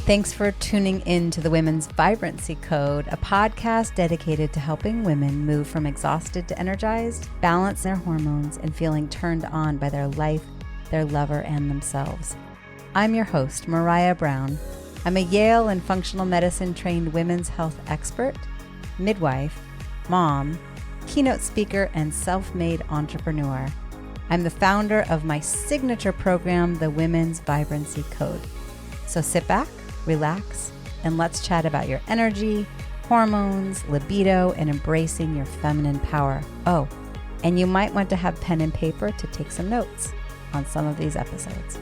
Thanks for tuning in to the Women's Vibrancy Code, a podcast dedicated to helping women move from exhausted to energized, balance their hormones, and feeling turned on by their life, their lover, and themselves. I'm your host, Maraya Brown. I'm a Yale and functional medicine trained women's health expert, midwife, mom, keynote speaker, and self-made entrepreneur. I'm the founder of my signature program, the Women's Vibrancy Code. So sit back, relax, and let's chat about your energy, hormones, libido, and embracing your feminine power. Oh, and you might want to have pen and paper to take some notes on some of these episodes.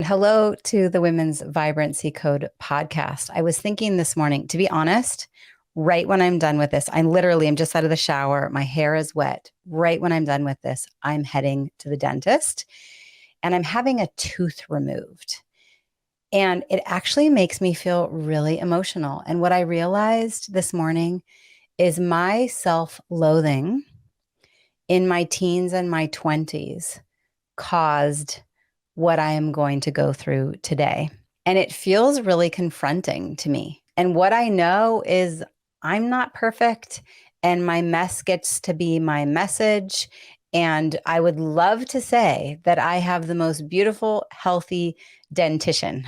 Hello to the Women's Vibrancy Code podcast. I was thinking this morning, to be honest, right when I'm done with this, I'm just out of the shower. My hair is wet. Right when I'm done with this, I'm heading to the dentist and I'm having a tooth removed. And it actually makes me feel really emotional. And what I realized this morning is my self-loathing in my teens and my 20s caused what I am going to go through today. And it feels really confronting to me. And what I know is I'm not perfect, and my mess gets to be my message. And I would love to say that I have the most beautiful, healthy dentition.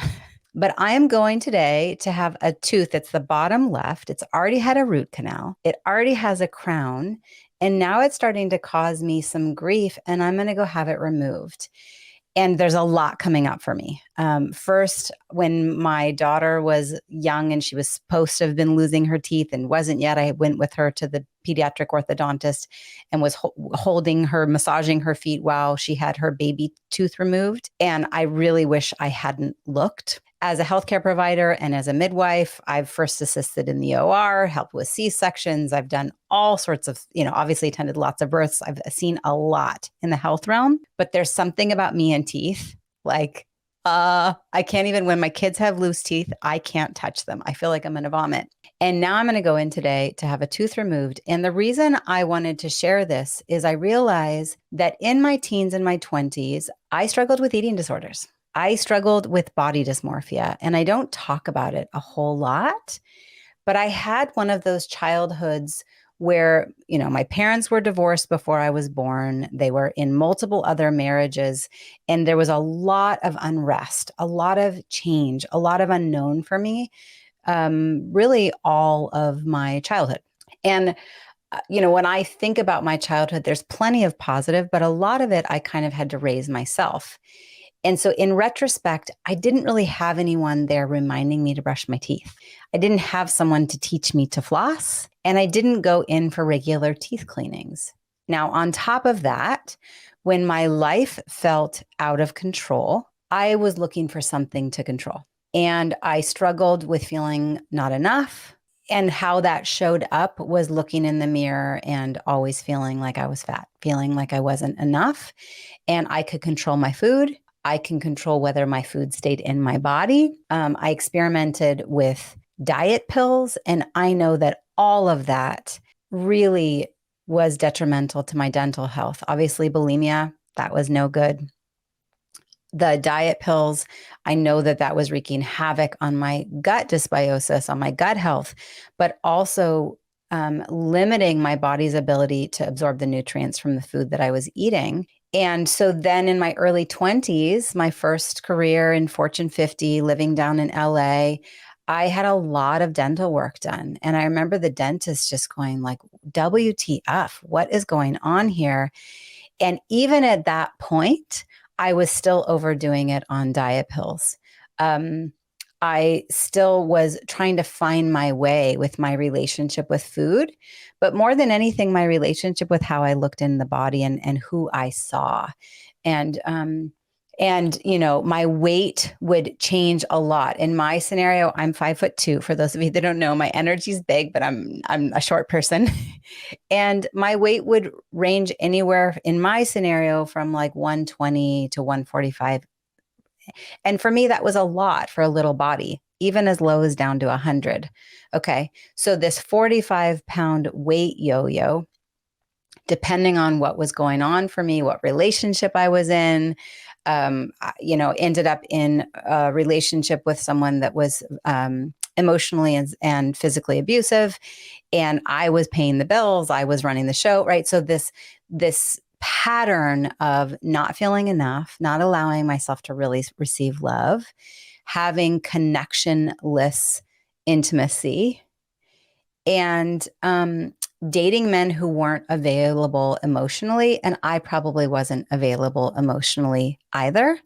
But I am going today to have a tooth that's the bottom left. It's already had a root canal. It already has a crown. And now it's starting to cause me some grief, and I'm going to go have it removed. And there's a lot coming up for me. First, when my daughter was young and she was supposed to have been losing her teeth and wasn't yet, I went with her to the pediatric orthodontist and was holding her, massaging her feet while she had her baby tooth removed. And I really wish I hadn't looked. As a healthcare provider and as a midwife, I've first assisted in the OR, helped with C-sections. I've done all sorts of, obviously attended lots of births. I've seen a lot in the health realm, but there's something about me and teeth. I can't even, when my kids have loose teeth, I can't touch them. I feel like I'm going to vomit. And now I'm going to go in today to have a tooth removed. And the reason I wanted to share this is I realize that in my teens and my 20s, I struggled with eating disorders. I struggled with body dysmorphia, and I don't talk about it a whole lot, but I had one of those childhoods where, my parents were divorced before I was born. They were in multiple other marriages, and there was a lot of unrest, a lot of change, a lot of unknown for me, really all of my childhood. And when I think about my childhood, there's plenty of positive, but a lot of it I kind of had to raise myself. And so in retrospect, I didn't really have anyone there reminding me to brush my teeth. I didn't have someone to teach me to floss, and I didn't go in for regular teeth cleanings. Now, on top of that, when my life felt out of control, I was looking for something to control. And I struggled with feeling not enough. And how that showed up was looking in the mirror and always feeling like I was fat, feeling like I wasn't enough. And I could control my food. I can control whether my food stayed in my body. I experimented with diet pills, and I know that all of that really was detrimental to my dental health. Obviously, bulimia, that was no good. The diet pills, I know that was wreaking havoc on my gut dysbiosis, on my gut health, but also limiting my body's ability to absorb the nutrients from the food that I was eating. And so then in my early 20s, my first career in Fortune 50, living down in LA, I had a lot of dental work done. And I remember the dentist just going like, WTF, what is going on here? And even at that point, I was still overdoing it on diet pills. I still was trying to find my way with my relationship with food, but more than anything, my relationship with how I looked in the body and who I saw. And my weight would change a lot. In my scenario, I'm 5'2". For those of you that don't know, my energy's big, but I'm a short person. And my weight would range anywhere in my scenario from like 120 to 145. And for me, that was a lot for a little body, even as low as down to 100. Okay. So this 45-pound weight yo-yo depending on what was going on for me, what relationship I was in. Ended up in a relationship with someone that was emotionally and physically abusive, and I was paying the bills. I was running the show, right? So this pattern of not feeling enough, not allowing myself to really receive love, having connectionless intimacy, and dating men who weren't available emotionally. And I probably wasn't available emotionally either.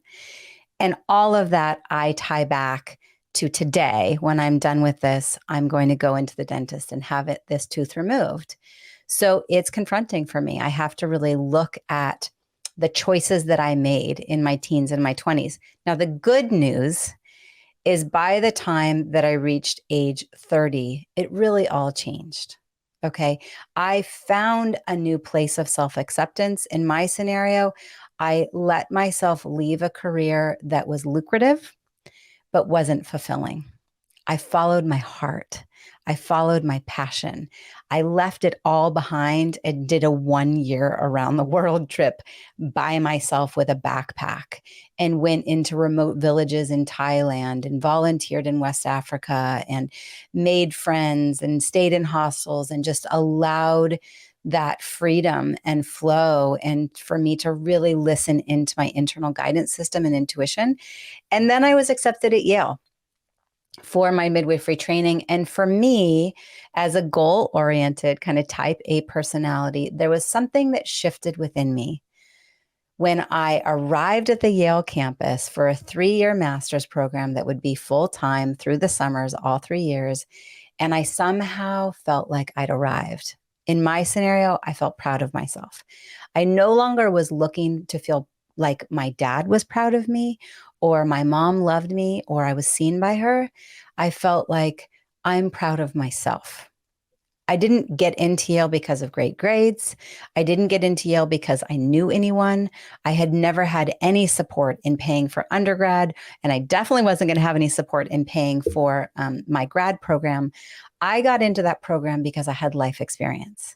And all of that I tie back to today. When I'm done with this, I'm going to go into the dentist and have this tooth removed. So it's confronting for me. I have to really look at the choices that I made in my teens and my 20s. Now, the good news is by the time that I reached age 30, it really all changed. Okay. I found a new place of self-acceptance. In my scenario, I let myself leave a career that was lucrative, but wasn't fulfilling. I followed my heart. I followed my passion. I left it all behind and did a 1 year around the world trip by myself with a backpack, and went into remote villages in Thailand and volunteered in West Africa and made friends and stayed in hostels and just allowed that freedom and flow, and for me to really listen into my internal guidance system and intuition. And then I was accepted at Yale for my midwifery training. And for me, as a goal-oriented kind of type A personality, there was something that shifted within me when I arrived at the Yale campus for a 3-year master's program that would be full-time through the summers, all 3 years. And I somehow felt like I'd arrived. In my scenario, I felt proud of myself. I no longer was looking to feel like my dad was proud of me, or my mom loved me, or I was seen by her. I felt like I'm proud of myself. I didn't get into Yale because of great grades. I didn't get into Yale because I knew anyone. I had never had any support in paying for undergrad, and I definitely wasn't going to have any support in paying for my grad program. I got into that program because I had life experience,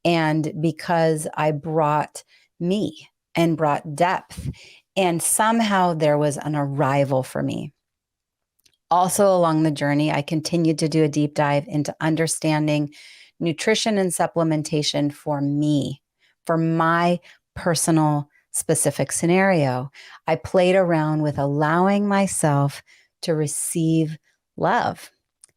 and because I brought me and brought depth, and somehow there was an arrival for me. Also, along the journey, I continued to do a deep dive into understanding nutrition and supplementation for me, for my personal specific scenario. I played around with allowing myself to receive love,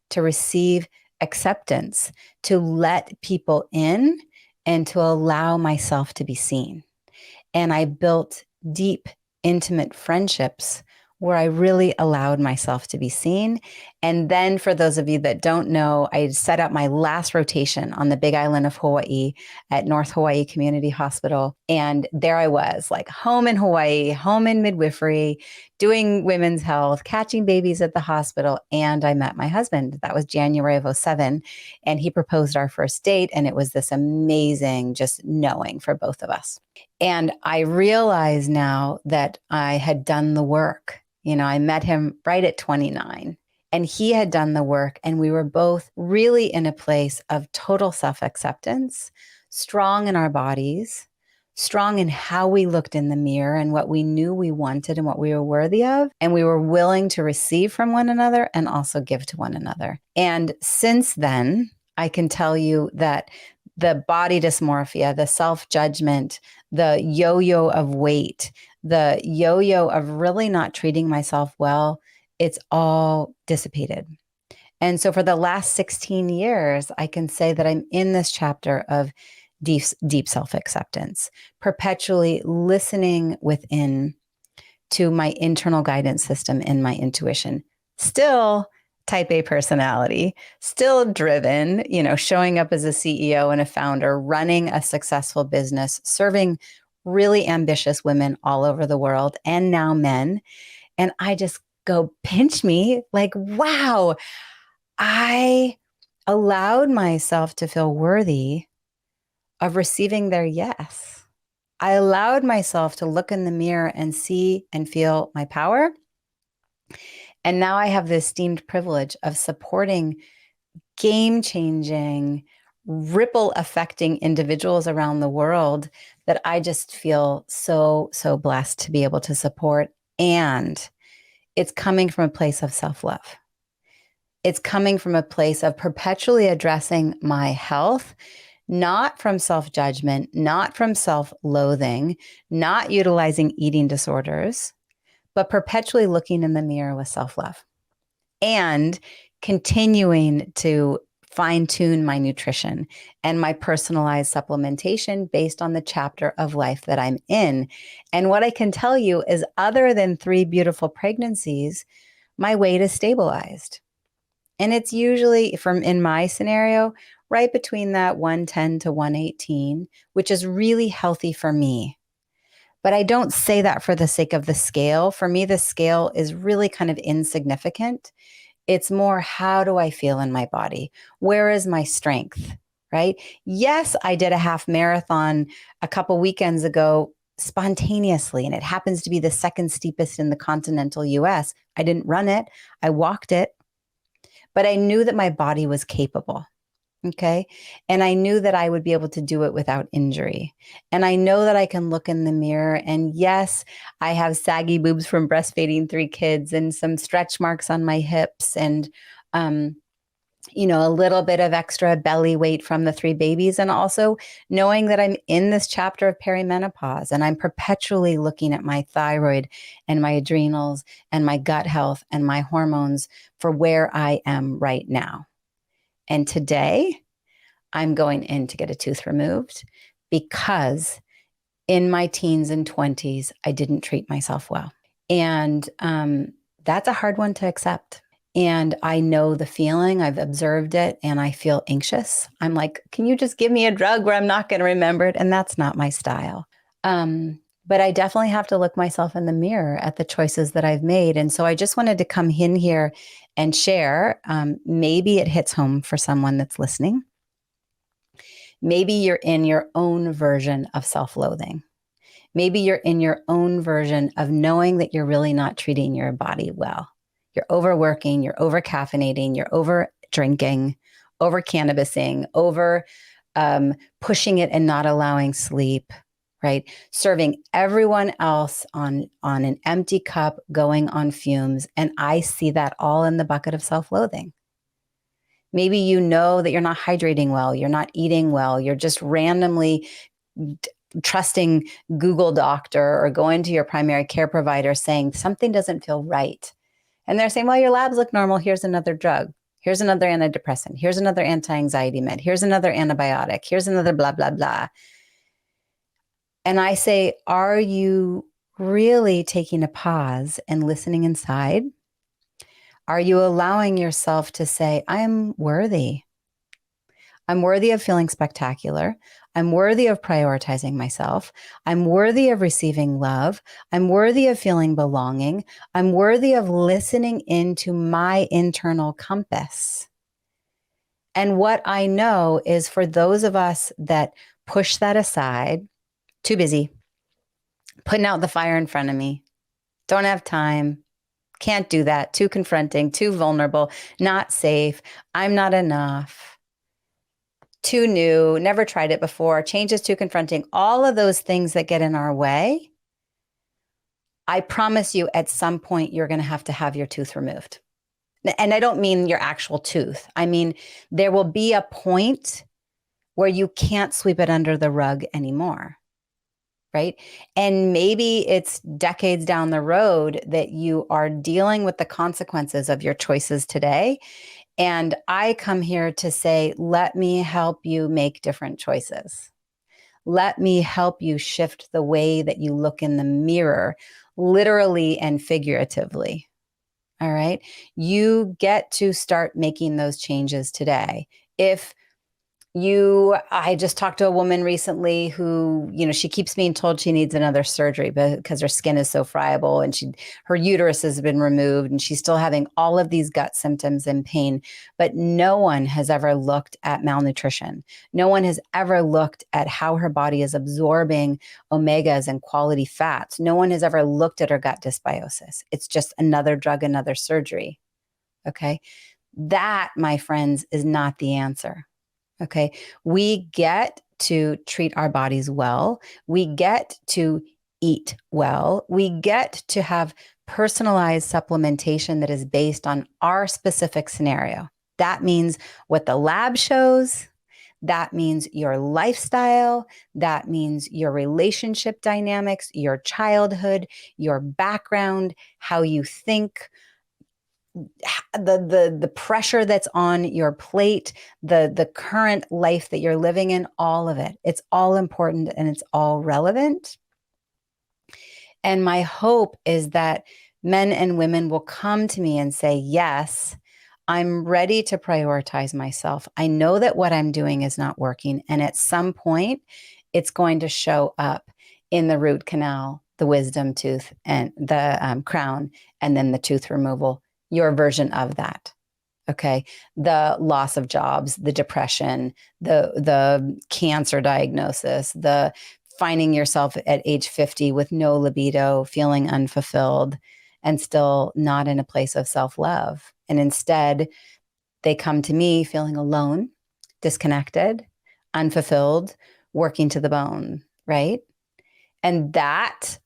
to receive acceptance, to let people in, and to allow myself to be seen. And I built deep, intimate friendships where I really allowed myself to be seen. And then, for those of you that don't know, I set up my last rotation on the Big Island of Hawaii at North Hawaii Community Hospital. And there I was, like home in Hawaii, home in midwifery, doing women's health, catching babies at the hospital. And I met my husband. That was January of 2007. And he proposed our first date. And it was this amazing just knowing for both of us. And I realize now that I had done the work. I met him right at 29, and he had done the work, and we were both really in a place of total self-acceptance, strong in our bodies, strong in how we looked in the mirror and what we knew we wanted and what we were worthy of. And we were willing to receive from one another and also give to one another. And since then, I can tell you that the body dysmorphia, the self-judgment, the yo-yo of weight, the yo-yo of really not treating myself well, it's all dissipated. And so for the last 16 years, I can say that I'm in this chapter of deep self-acceptance, perpetually listening within to my internal guidance system and my intuition. Still type A personality, still driven, showing up as a CEO and a founder, running a successful business, serving really ambitious women all over the world, and now men. And I just go, pinch me, like, wow, I allowed myself to feel worthy of receiving their yes. I allowed myself to look in the mirror and see and feel my power. And now I have the esteemed privilege of supporting game-changing, ripple affecting individuals around the world that I just feel so, so blessed to be able to support. And it's coming from a place of self-love. It's coming from a place of perpetually addressing my health, not from self-judgment, not from self-loathing, not utilizing eating disorders, but perpetually looking in the mirror with self-love and continuing to fine tune my nutrition and my personalized supplementation based on the chapter of life that I'm in. And what I can tell you is, other than 3 beautiful pregnancies, my weight is stabilized. And it's usually, from in my scenario, right between that 110 to 118, which is really healthy for me. But I don't say that for the sake of the scale. For me, the scale is really kind of insignificant. It's more, how do I feel in my body? Where is my strength? Right? Yes, I did a half marathon a couple weekends ago spontaneously, and it happens to be the second steepest in the continental US. I didn't run it, I walked it, but I knew that my body was capable. Okay. And I knew that I would be able to do it without injury. And I know that I can look in the mirror. And yes, I have saggy boobs from breastfeeding 3 kids and some stretch marks on my hips and, a little bit of extra belly weight from the 3 babies. And also knowing that I'm in this chapter of perimenopause and I'm perpetually looking at my thyroid and my adrenals and my gut health and my hormones for where I am right now. And today, I'm going in to get a tooth removed because in my teens and 20s, I didn't treat myself well. And that's a hard one to accept. And I know the feeling, I've observed it, and I feel anxious. I'm like, can you just give me a drug where I'm not going to remember it? And that's not my style. But I definitely have to look myself in the mirror at the choices that I've made. And so I just wanted to come in here and share. Maybe it hits home for someone that's listening. Maybe you're in your own version of self-loathing. Maybe you're in your own version of knowing that you're really not treating your body well. You're overworking, you're over caffeinating, you're over drinking, over cannabising, over pushing it and not allowing sleep, right? Serving everyone else on an empty cup, going on fumes. And I see that all in the bucket of self-loathing. Maybe you know that you're not hydrating well, you're not eating well, you're just randomly trusting Google Doctor or going to your primary care provider saying something doesn't feel right. And they're saying, well, your labs look normal. Here's another drug. Here's another antidepressant. Here's another anti-anxiety med. Here's another antibiotic. Here's another blah, blah, blah. And I say, are you really taking a pause and listening inside? Are you allowing yourself to say, I'm worthy? I'm worthy of feeling spectacular. I'm worthy of prioritizing myself. I'm worthy of receiving love. I'm worthy of feeling belonging. I'm worthy of listening into my internal compass. And what I know is, for those of us that push that aside, too busy, putting out the fire in front of me, don't have time, can't do that, too confronting, too vulnerable, not safe, I'm not enough, too new, never tried it before, change is too confronting, all of those things that get in our way, I promise you at some point you're going to have your tooth removed. And I don't mean your actual tooth. I mean, there will be a point where you can't sweep it under the rug anymore, right? And maybe it's decades down the road that you are dealing with the consequences of your choices today. And I come here to say, let me help you make different choices. Let me help you shift the way that you look in the mirror, literally and figuratively. All right. You get to start making those changes today. I just talked to a woman recently who, she keeps being told she needs another surgery because her skin is so friable and her uterus has been removed and she's still having all of these gut symptoms and pain. But no one has ever looked at malnutrition. No one has ever looked at how her body is absorbing omegas and quality fats. No one has ever looked at her gut dysbiosis. It's just another drug, another surgery. Okay. That, my friends, is not the answer. Okay. We get to treat our bodies well. We get to eat well. We get to have personalized supplementation that is based on our specific scenario. That means what the lab shows. That means your lifestyle. That means your relationship dynamics, your childhood, your background, how you think, the pressure that's on your plate, the current life that you're living in, all of it. It's all important and it's all relevant. And my hope is that men and women will come to me and say, yes, I'm ready to prioritize myself. I know that what I'm doing is not working. And at some point, it's going to show up in the root canal, the wisdom tooth, and the crown, and then the tooth removal, your version of that. Okay. The loss of jobs, the depression, the cancer diagnosis, the finding yourself at age 50 with no libido, feeling unfulfilled, and still not in a place of self-love. And instead, they come to me feeling alone, disconnected, unfulfilled, working to the bone, right? And that,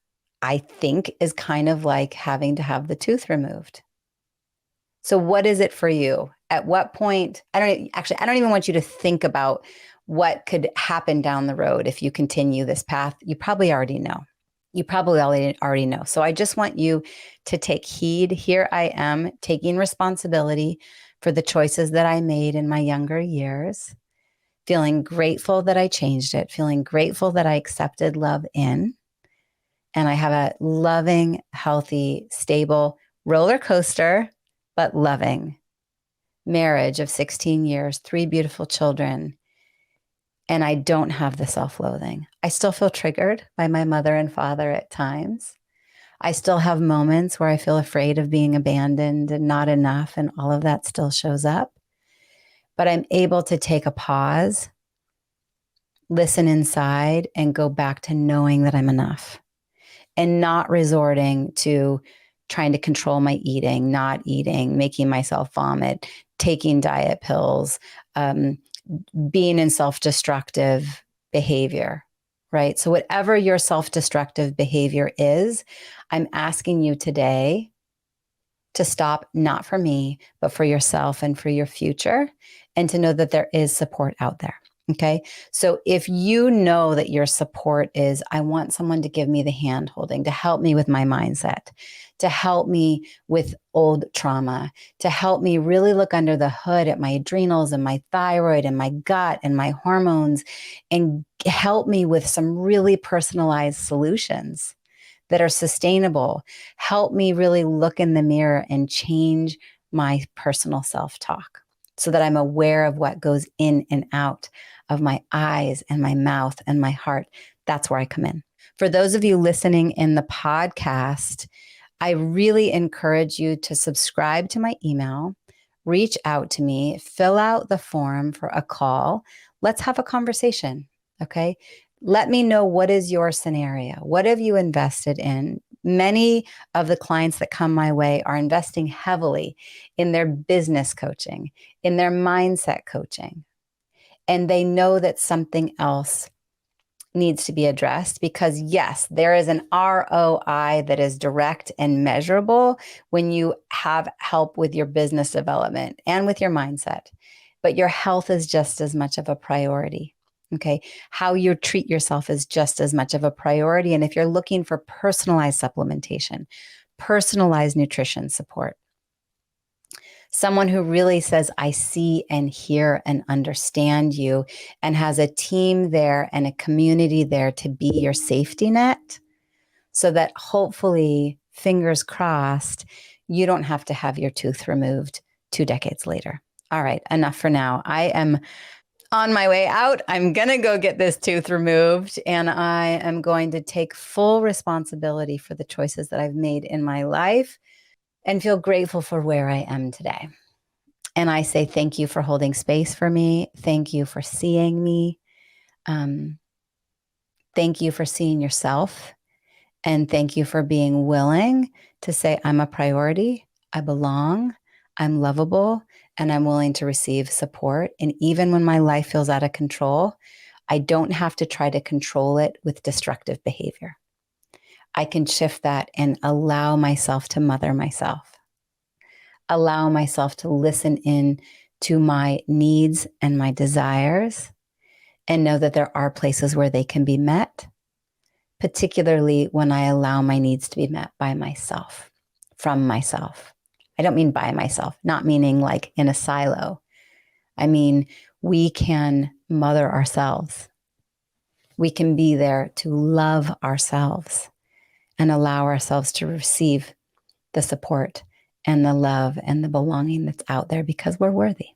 I think, is kind of like having to have the tooth removed. So what is it for you? At what point? I don't even want you to think about what could happen down the road if you continue this path. You probably already know. You probably already know. So I just want you to take heed. Here I am taking responsibility for the choices that I made in my younger years, feeling grateful that I changed it, feeling grateful that I accepted love in. And I have a loving, healthy, stable roller coaster, but loving marriage of 16 years, 3 beautiful children. And I don't have the self-loathing. I still feel triggered by my mother and father at times. I still have moments where I feel afraid of being abandoned and not enough, and all of that still shows up. But I'm able to take a pause, listen inside, and go back to knowing that I'm enough and not resorting to trying to control my eating, not eating, making myself vomit, taking diet pills, being in self-destructive behavior, right? So whatever your self-destructive behavior is, I'm asking you today to stop, not for me, but for yourself and for your future, and to know that there is support out there. Okay. So if you know that your support is, I want someone to give me the hand holding, to help me with my mindset, to help me with old trauma, to help me really look under the hood at my adrenals and my thyroid and my gut and my hormones, and help me with some really personalized solutions that are sustainable, help me really look in the mirror and change my personal self-talk so that I'm aware of what goes in and out of my eyes and my mouth and my heart. That's where I come in. For those of you listening in the podcast, I really encourage you to subscribe to my email, reach out to me, fill out the form for a call. Let's have a conversation. Okay. Let me know, what is your scenario? What have you invested in? Many of the clients that come my way are investing heavily in their business coaching, in their mindset coaching. And they know that something else needs to be addressed, because yes, there is an ROI that is direct and measurable when you have help with your business development and with your mindset, but your health is just as much of a priority. Okay. How you treat yourself is just as much of a priority. And if you're looking for personalized supplementation, personalized nutrition support, someone who really says, I see and hear and understand you, and has a team there and a community there to be your safety net, so that hopefully, fingers crossed, you don't have to have your tooth removed 2 decades later. All right, enough for now. I am on my way out. I'm going to go get this tooth removed, and I am going to take full responsibility for the choices that I've made in my life and feel grateful for where I am today. And I say thank you for holding space for me. Thank you for seeing me. Thank you for seeing yourself. And thank you for being willing to say, I'm a priority. I belong. I'm lovable. and I'm willing to receive support. And even when my life feels out of control, I don't have to try to control it with destructive behavior. I can shift that and allow myself to mother myself, allow myself to listen in to my needs and my desires, and know that there are places where they can be met, particularly when I allow my needs to be met by myself, from myself. I don't mean by myself, not meaning like in a silo. I mean, we can mother ourselves. We can be there to love ourselves and allow ourselves to receive the support and the love and the belonging that's out there because we're worthy.